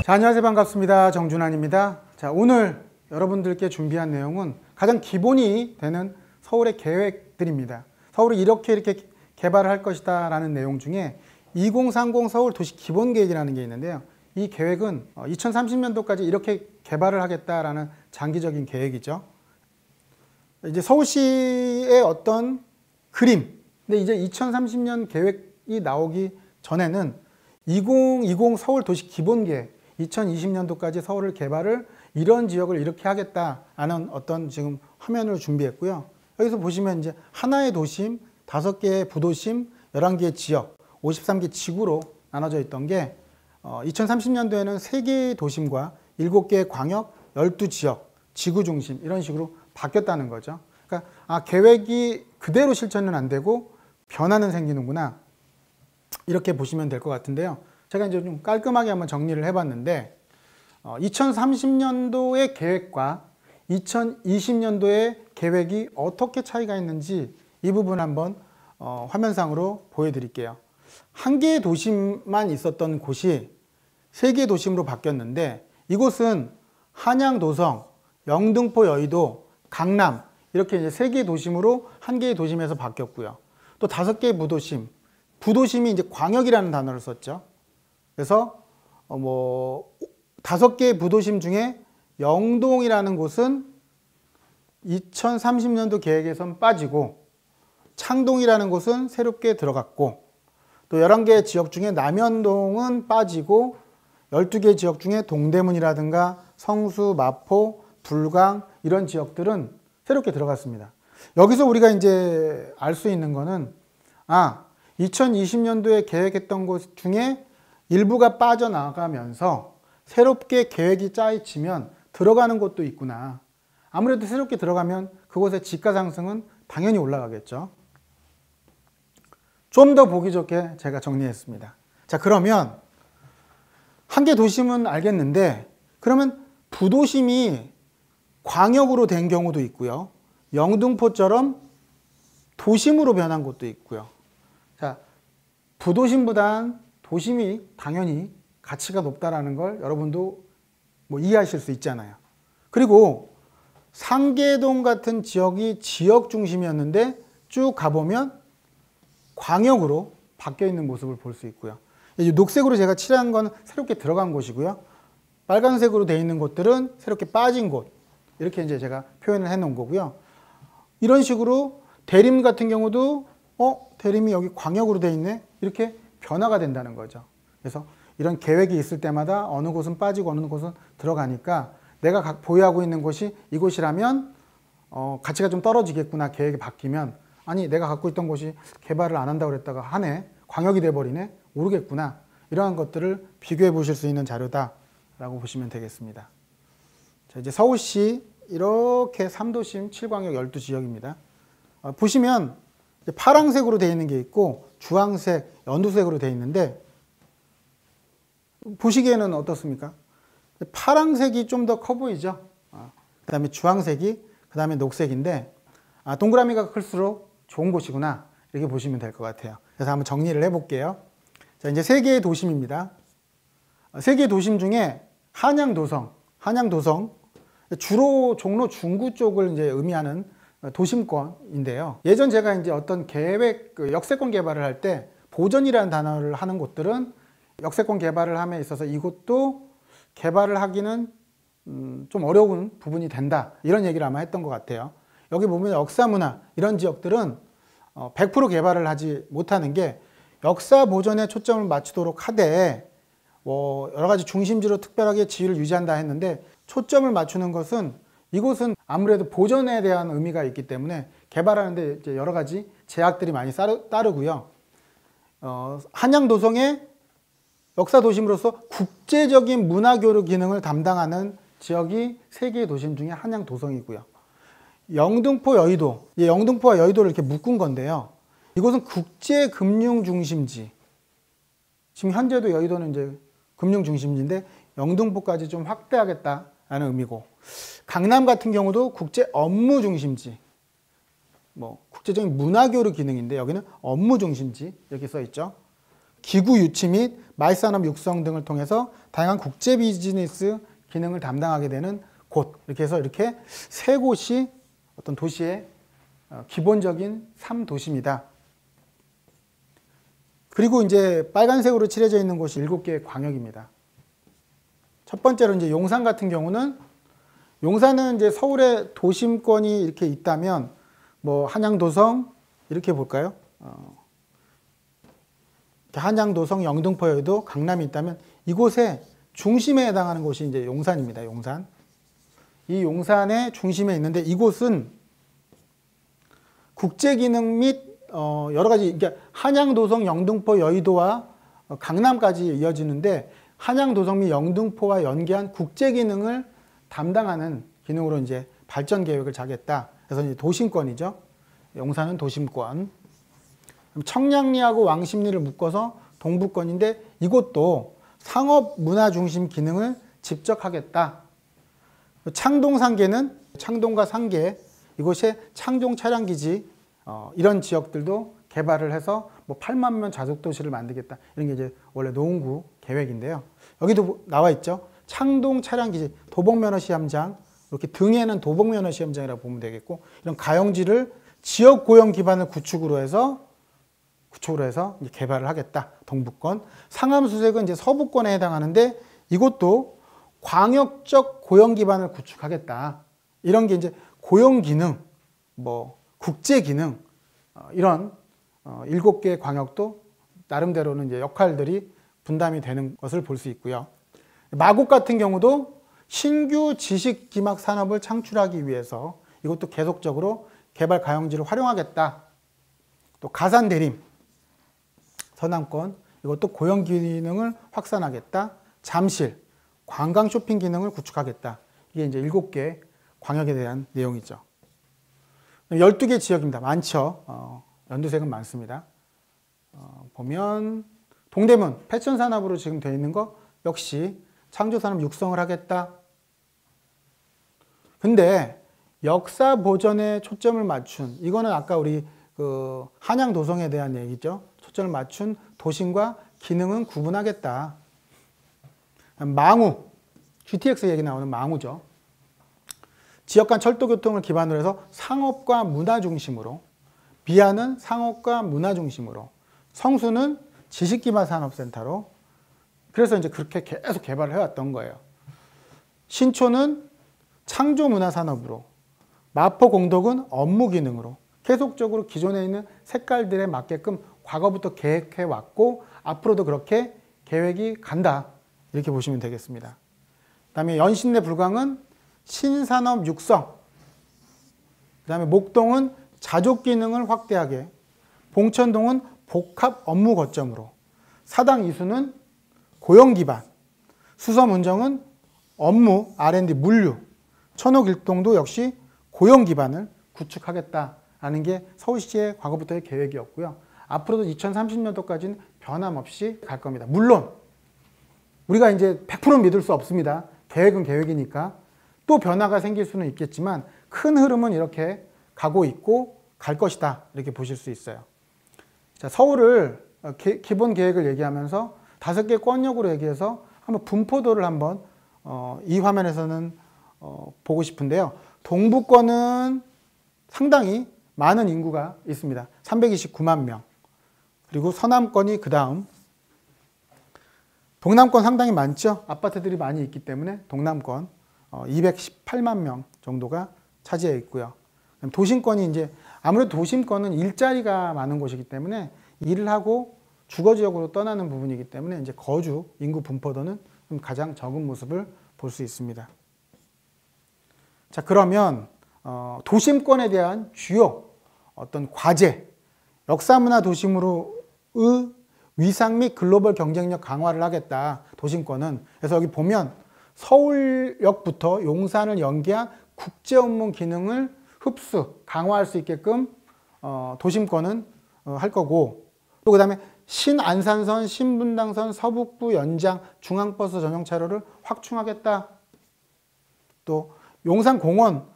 자, 안녕하세요. 반갑습니다. 정준환입니다. 자, 오늘 여러분들께 준비한 내용은 가장 기본이 되는 서울의 계획들입니다. 서울을 이렇게 개발을 할 것이다 라는 내용 중에 2030 서울 도시 기본 계획이라는 게 있는데요. 이 계획은 2030년도까지 이렇게 개발을 하겠다라는 장기적인 계획이죠. 이제 서울시의 어떤 그림, 근데 이제 2030년 계획이 나오기 전에는 2020 서울 도시 기본 계획, 2020년도까지 서울을 개발을 이런 지역을 이렇게 하겠다라는 어떤 지금 화면을 준비했고요. 여기서 보시면 이제 하나의 도심, 5개의 부도심, 11개의 지역, 53개 지구로 나눠져 있던 게 2030년도에는 3개의 도심과 7개의 광역, 12지역, 지구 중심 이런 식으로 바뀌었다는 거죠. 그러니까 계획이 그대로 실천은 안 되고 변화는 생기는구나. 이렇게 보시면 될 것 같은데요. 제가 이제 좀 깔끔하게 한번 정리를 해봤는데 2030년도의 계획과 2020년도의 계획이 어떻게 차이가 있는지 이 부분 한번 화면상으로 보여드릴게요. 한 개의 도심만 있었던 곳이 3개의 도심으로 바뀌었는데 이곳은 한양, 도성, 영등포, 여의도, 강남 이렇게 이제 3개의 도심으로 한 개의 도심에서 바뀌었고요. 또 5개의 부도심, 부도심이 이제 광역이라는 단어를 썼죠. 그래서 5개의 부도심 중에 영동이라는 곳은 2030년도 계획에선 빠지고 창동이라는 곳은 새롭게 들어갔고 또 11개의 지역 중에 남현동은 빠지고 12개 지역 중에 동대문이라든가 성수, 마포, 불광 이런 지역들은 새롭게 들어갔습니다. 여기서 우리가 이제 알 수 있는 거는 2020년도에 계획했던 곳 중에 일부가 빠져나가면서 새롭게 계획이 짜여지면 들어가는 곳도 있구나. 아무래도 새롭게 들어가면 그곳의 지가 상승은 당연히 올라가겠죠. 좀 더 보기 좋게 제가 정리했습니다. 자, 그러면 한 개 도심은 알겠는데 그러면 부도심이 광역으로 된 경우도 있고요. 영등포처럼 도심으로 변한 곳도 있고요. 자, 부도심보단 도심이 당연히 가치가 높다라는 걸 여러분도 이해하실 수 있잖아요. 그리고 상계동 같은 지역이 지역 중심이었는데 쭉 가보면 광역으로 바뀌어 있는 모습을 볼 수 있고요. 녹색으로 제가 칠한 건 새롭게 들어간 곳이고요. 빨간색으로 되어 있는 곳들은 새롭게 빠진 곳. 이렇게 이제 제가 표현을 해 놓은 거고요. 이런 식으로 대림 같은 경우도 대림이 여기 광역으로 되어 있네. 이렇게 변화가 된다는 거죠. 그래서 이런 계획이 있을 때마다 어느 곳은 빠지고 어느 곳은 들어가니까 내가 보유하고 있는 곳이 이곳이라면 가치가 좀 떨어지겠구나. 계획이 바뀌면 아니 내가 갖고 있던 곳이 개발을 안 한다고 그랬다가 하네. 광역이 돼버리네. 오르겠구나. 이러한 것들을 비교해 보실 수 있는 자료다라고 보시면 되겠습니다. 자, 이제 서울시 이렇게 3도심 7광역 12지역입니다. 보시면 파란색으로 되어 있는 게 있고 주황색, 연두색으로 되어 있는데 보시기에는 어떻습니까? 파란색이 좀 더 커 보이죠? 그 다음에 주황색이, 그 다음에 녹색인데 동그라미가 클수록 좋은 곳이구나 이렇게 보시면 될 것 같아요. 그래서 한번 정리를 해볼게요. 자, 이제 3개의 도심입니다. 3개의 도심 중에 한양도성 주로 종로 중구 쪽을 이제 의미하는 도심권인데요. 예전 제가 이제 어떤 계획, 역세권 개발을 할 때 보전이라는 단어를 하는 곳들은 역세권 개발을 함에 있어서 이곳도 개발을 하기는 좀 어려운 부분이 된다. 이런 얘기를 아마 했던 것 같아요. 여기 보면 역사문화 이런 지역들은 100% 개발을 하지 못하는 게 역사 보존에 초점을 맞추도록 하되 여러 가지 중심지로 특별하게 지위를 유지한다 했는데 초점을 맞추는 것은 이곳은 아무래도 보존에 대한 의미가 있기 때문에 개발하는데 이제 여러 가지 제약들이 많이 따르고요. 한양도성의 역사 도심으로서 국제적인 문화교류 기능을 담당하는 지역이 3개의 도심 중에 한양도성이고요. 영등포, 여의도, 영등포와 여의도를 이렇게 묶은 건데요. 이곳은 국제금융중심지. 지금 현재도 여의도는 이제 금융중심지인데 영등포까지 좀 확대하겠다라는 의미고, 강남 같은 경우도 국제업무중심지. 국제적인 문화교류 기능인데 여기는 업무중심지 이렇게 써 있죠. 기구 유치 및 마을산업 육성 등을 통해서 다양한 국제 비즈니스 기능을 담당하게 되는 곳. 이렇게 해서 이렇게 세 곳이 어떤 도시의 기본적인 3도시입니다. 그리고 이제 빨간색으로 칠해져 있는 곳이 7개의 광역입니다. 첫 번째로 이제 용산 같은 경우는, 용산은 이제 서울의 도심권이 이렇게 있다면 뭐 한양도성 이렇게 볼까요? 한양도성, 영등포, 여의도, 강남이 있다면 이곳의 중심에 해당하는 곳이 이제 용산입니다. 용산. 이 용산의 중심에 있는데 이곳은 국제 기능 및 여러 가지, 그러니까 한양도성, 영등포, 여의도와 강남까지 이어지는데 한양도성 및 영등포와 연계한 국제 기능을 담당하는 기능으로 이제 발전 계획을 짜겠다. 그래서 이제 도심권이죠. 용산은 도심권. 청량리하고 왕십리를 묶어서 동부권인데 이곳도 상업 문화 중심 기능을 직접 하겠다. 창동 상계는 창동과 상계, 이곳에 창동 차량기지 이런 지역들도 개발을 해서 뭐 8만 명 자숙 도시를 만들겠다. 이런 게 이제 원래 노원구 계획인데요. 여기도 나와 있죠. 창동 차량기지, 도봉면허시험장, 이렇게 등에는 도봉면허시험장이라고 보면 되겠고, 이런 가용지를 지역 고용 기반을 구축으로 해서 이제 개발을 하겠다. 동부권. 상암수색은 이제 서부권에 해당하는데 이것도 광역적 고용 기반을 구축하겠다. 이런 게 이제 고용 기능, 뭐 국제 기능, 이런 7개의 광역도 나름대로는 이제 역할들이 분담이 되는 것을 볼 수 있고요. 마곡 같은 경우도 신규 지식 기막 산업을 창출하기 위해서 이것도 계속적으로 개발 가용지를 활용하겠다. 또 가산 대림, 서남권, 이것도 고용 기능을 확산하겠다. 잠실, 관광 쇼핑 기능을 구축하겠다. 이게 이제 7개 광역에 대한 내용이죠. 12개 지역입니다. 많죠. 연두색은 많습니다. 보면 동대문, 패션 산업으로 지금 되어 있는 거 역시 창조 산업 육성을 하겠다. 근데 역사 보존에 초점을 맞춘, 이거는 아까 우리 그 한양 도성에 대한 얘기죠. 초점을 맞춘 도심과 기능은 구분하겠다. 망우, GTX 얘기 나오는 망우죠. 지역 간 철도 교통을 기반으로 해서 상업과 문화 중심으로, 비아는 상업과 문화 중심으로, 성수는 지식 기반 산업센터로, 그래서 이제 그렇게 계속 개발을 해왔던 거예요. 신촌은 창조 문화 산업으로, 마포 공덕은 업무 기능으로 계속적으로 기존에 있는 색깔들에 맞게끔 과거부터 계획해 왔고 앞으로도 그렇게 계획이 간다. 이렇게 보시면 되겠습니다. 그 다음에 연신내 불광은 신산업 육성, 그 다음에 목동은 자족 기능을 확대하게, 봉천동은 복합 업무 거점으로, 사당 이수는 고용 기반, 수섬 운정은 업무, R&D, 물류, 천옥 일동도 역시 고용 기반을 구축하겠다라는 게 서울시의 과거부터의 계획이었고요. 앞으로도 2030년도까지는 변함없이 갈 겁니다. 물론 우리가 이제 100% 믿을 수 없습니다. 계획은 계획이니까 또 변화가 생길 수는 있겠지만 큰 흐름은 이렇게 가고 있고 갈 것이다. 이렇게 보실 수 있어요. 자, 서울을 기본 계획을 얘기하면서 5개 권역으로 얘기해서 한번 분포도를 한번 이 화면에서는 보고 싶은데요. 동부권은 상당히 많은 인구가 있습니다. 329만 명. 그리고 서남권이 그 다음. 동남권 상당히 많죠. 아파트들이 많이 있기 때문에 동남권 218만 명 정도가 차지해 있고요. 도심권이 이제 아무래도 도심권은 일자리가 많은 곳이기 때문에 일을 하고 주거 지역으로 떠나는 부분이기 때문에 이제 거주 인구 분포도는 좀 가장 적은 모습을 볼 수 있습니다. 자, 그러면 도심권에 대한 주요 어떤 과제, 역사문화 도심으로의 위상 및 글로벌 경쟁력 강화를 하겠다. 도심권은. 그래서 여기 보면 서울역부터 용산을 연계한 국제 업무 기능을 흡수, 강화할 수 있게끔 도심권은 할 거고, 또 그 다음에 신안산선, 신분당선, 서북부 연장, 중앙버스 전용차로를 확충하겠다. 또 용산공원,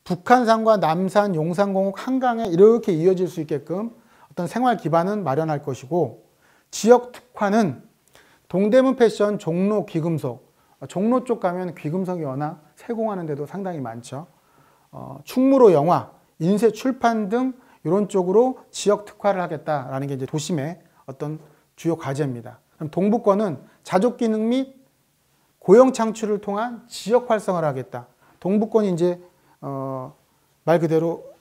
북한산과 남산, 용산공원, 한강에 이렇게 이어질 수 있게끔 어떤 생활 기반은 마련할 것이고, 지역 특화는 동대문 패션, 종로 귀금속, 종로 쪽 가면 귀금속이 워낙 세공하는 데도 상당히 많죠. 충무로 영화, 인쇄 출판 등 이런 쪽으로 지역 특화를 하겠다라는 게 이제 도심의 어떤 주요 과제입니다. 그럼 동부권은 자족 기능 및 고용 창출을 통한 지역 활성화를 하겠다. 동부권이 이제 말 그대로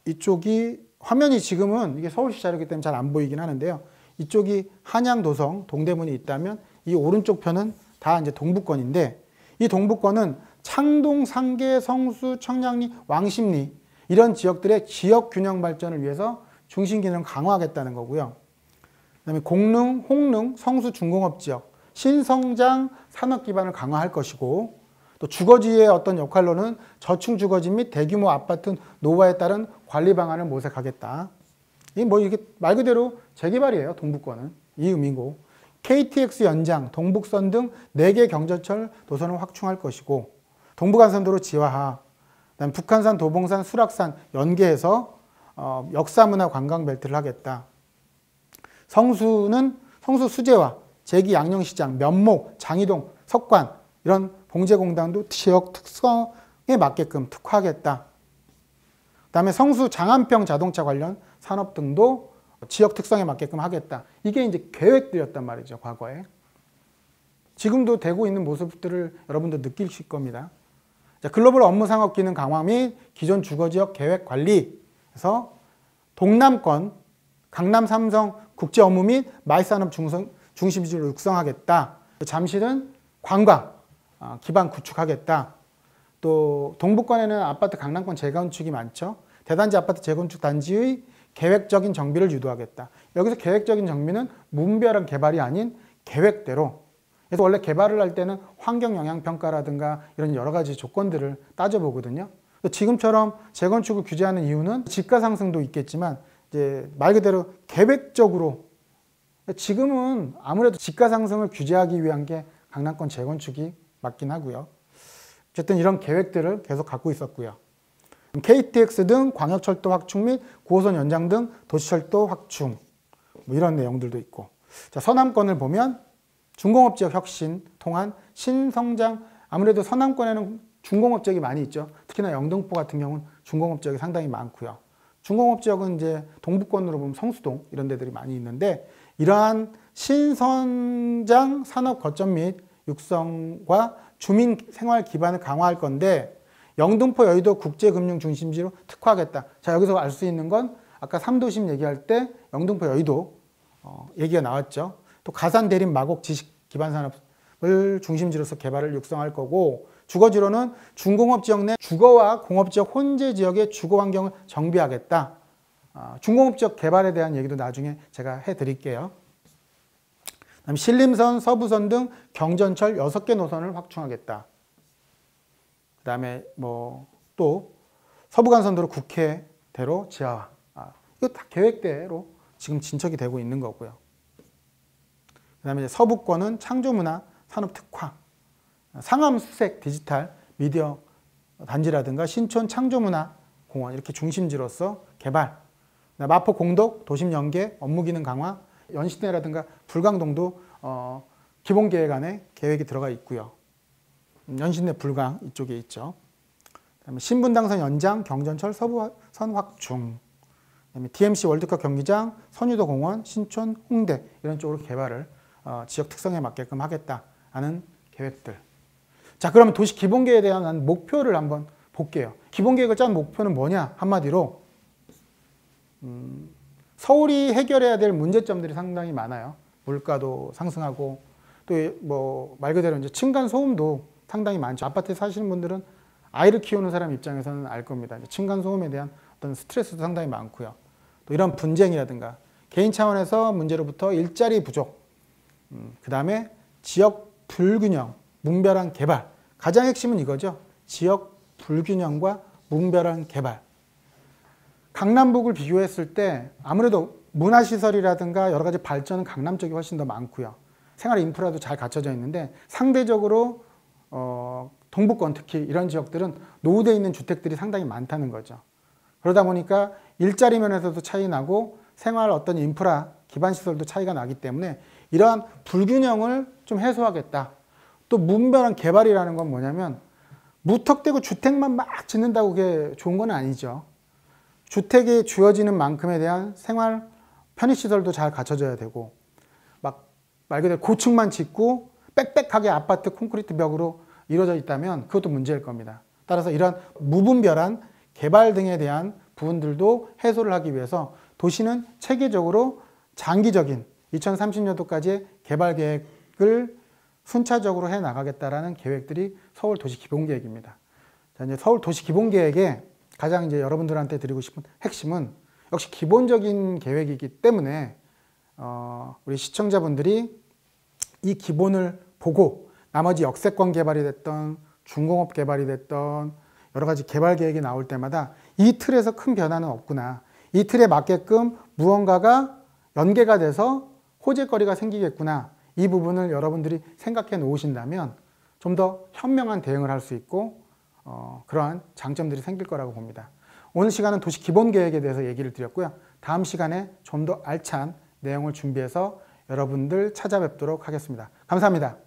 이쪽이 화면이 지금은 이게 서울시 자료이기 때문에 잘 안 보이긴 하는데요. 이쪽이 한양, 도성, 동대문이 있다면 이 오른쪽 편은 다 이제 동부권인데, 이 동부권은 창동, 상계, 성수, 청량리, 왕십리 이런 지역들의 지역 균형 발전을 위해서 중심 기능을 강화하겠다는 거고요. 그다음에 공릉, 홍릉, 성수 중공업 지역 신성장 산업 기반을 강화할 것이고, 또 주거지의 어떤 역할로는 저층 주거지 및 대규모 아파트 노후화에 따른 관리 방안을 모색하겠다. 이 뭐 이게 말 그대로 재개발이에요. 동부권은 이 의미고, KTX 연장, 동북선 등 4개 경전철 노선을 확충할 것이고, 동부간선도로 지하화, 그다음 북한산, 도봉산, 수락산 연계해서 역사문화 관광 벨트를 하겠다. 성수는 성수 수제화, 제기 양령시장, 면목, 장이동, 석관 이런 봉제공단도 지역 특성에 맞게끔 특화하겠다. 그다음에 성수 장안평 자동차 관련 산업 등도 지역 특성에 맞게끔 하겠다. 이게 이제 계획들이었단 말이죠, 과거에. 지금도 되고 있는 모습들을 여러분도 느끼실 겁니다. 자, 글로벌 업무 상업 기능 강화 및 기존 주거지역 계획 관리에서 동남권 강남 삼성 국제 업무 및 마이산업 중심지로 육성하겠다. 잠실은 관광 기반 구축하겠다. 또 동부권에는 아파트 강남권 재건축이 많죠. 대단지 아파트 재건축 단지의 계획적인 정비를 유도하겠다. 여기서 계획적인 정비는 무분별한 개발이 아닌 계획대로. 그래서 원래 개발을 할 때는 환경영향평가라든가 이런 여러 가지 조건들을 따져보거든요. 지금처럼 재건축을 규제하는 이유는 집가 상승도 있겠지만 이제 말 그대로 계획적으로, 지금은 아무래도 집가 상승을 규제하기 위한 게 강남권 재건축이 맞긴 하고요. 어쨌든 이런 계획들을 계속 갖고 있었고요. KTX 등 광역철도 확충 및 9호선 연장 등 도시철도 확충, 뭐 이런 내용들도 있고. 자, 서남권을 보면 중공업지역 혁신 통한 신성장, 아무래도 서남권에는 중공업지역이 많이 있죠. 특히나 영등포 같은 경우는 중공업지역이 상당히 많고요. 중공업지역은 이제 동부권으로 보면 성수동 이런 데들이 많이 있는데, 이러한 신성장 산업 거점 및 육성과 주민 생활 기반을 강화할 건데, 영등포 여의도 국제금융 중심지로 특화하겠다. 자, 여기서 알 수 있는 건 아까 3도심 얘기할 때 영등포 여의도 얘기가 나왔죠. 또 가산 대림 마곡 지식 기반 산업을 중심지로서 개발을 육성할 거고, 주거지로는 중공업 지역 내 주거와 공업 지역 혼재 지역의 주거 환경을 정비하겠다. 중공업 지역 개발에 대한 얘기도 나중에 제가 해드릴게요. 그다음에 신림선, 서부선 등 경전철 6개 노선을 확충하겠다. 그다음에 뭐 또 서부간선도로 국회대로 지하화. 이거 다 계획대로 지금 진척이 되고 있는 거고요. 그다음에 이제 서부권은 창조문화 산업 특화, 상암 수색 디지털 미디어 단지라든가 신촌 창조문화 공원 이렇게 중심지로서 개발. 마포 공덕 도심 연계 업무 기능 강화, 연신내라든가 불광동도 기본 계획 안에 계획이 들어가 있고요. 연신내 불광 이쪽에 있죠. 그다음에 신분당선 연장, 경전철 서부선 확충, 그다음에 DMC 월드컵 경기장, 선유도 공원, 신촌, 홍대 이런 쪽으로 개발을 지역 특성에 맞게끔 하겠다 하는 계획들. 자, 그러면 도시 기본계획에 대한 목표를 한번 볼게요. 기본계획을 짠 목표는 뭐냐? 한마디로 서울이 해결해야 될 문제점들이 상당히 많아요. 물가도 상승하고 또 뭐 말 그대로 이제 층간 소음도 상당히 많죠. 아파트에 사시는 분들은 아이를 키우는 사람 입장에서는 알 겁니다. 층간 소음에 대한 어떤 스트레스도 상당히 많고요. 또 이런 분쟁이라든가 개인 차원에서 문제로부터 일자리 부족, 그 다음에 지역 불균형, 무분별한 개발. 가장 핵심은 이거죠. 지역 불균형과 무분별한 개발. 강남북을 비교했을 때 아무래도 문화시설이라든가 여러 가지 발전은 강남 쪽이 훨씬 더 많고요. 생활 인프라도 잘 갖춰져 있는데 상대적으로 동부권 특히 이런 지역들은 노후되어 있는 주택들이 상당히 많다는 거죠. 그러다 보니까 일자리 면에서도 차이 나고 생활 어떤 인프라 기반시설도 차이가 나기 때문에 이러한 불균형을 좀 해소하겠다. 또 무분별한 개발이라는 건 뭐냐면 무턱대고 주택만 막 짓는다고 그게 좋은 건 아니죠. 주택이 주어지는 만큼에 대한 생활 편의시설도 잘 갖춰져야 되고 막 말 그대로 고층만 짓고 빽빽하게 아파트 콘크리트 벽으로 이루어져 있다면 그것도 문제일 겁니다. 따라서 이런 무분별한 개발 등에 대한 부분들도 해소를 하기 위해서 도시는 체계적으로 장기적인 2030년도까지의 개발 계획을 순차적으로 해 나가겠다라는 계획들이 서울 도시 기본 계획입니다. 자, 이제 서울 도시 기본 계획에 가장 이제 여러분들한테 드리고 싶은 핵심은 역시 기본적인 계획이기 때문에 우리 시청자분들이 이 기본을 보고 나머지 역세권 개발이 됐던 중공업 개발이 됐던 여러 가지 개발 계획이 나올 때마다 이 틀에서 큰 변화는 없구나. 이 틀에 맞게끔 무언가가 연계가 돼서 호재거리가 생기겠구나. 이 부분을 여러분들이 생각해 놓으신다면 좀 더 현명한 대응을 할 수 있고 그러한 장점들이 생길 거라고 봅니다. 오늘 시간은 도시 기본 계획에 대해서 얘기를 드렸고요. 다음 시간에 좀 더 알찬 내용을 준비해서 여러분들 찾아뵙도록 하겠습니다. 감사합니다.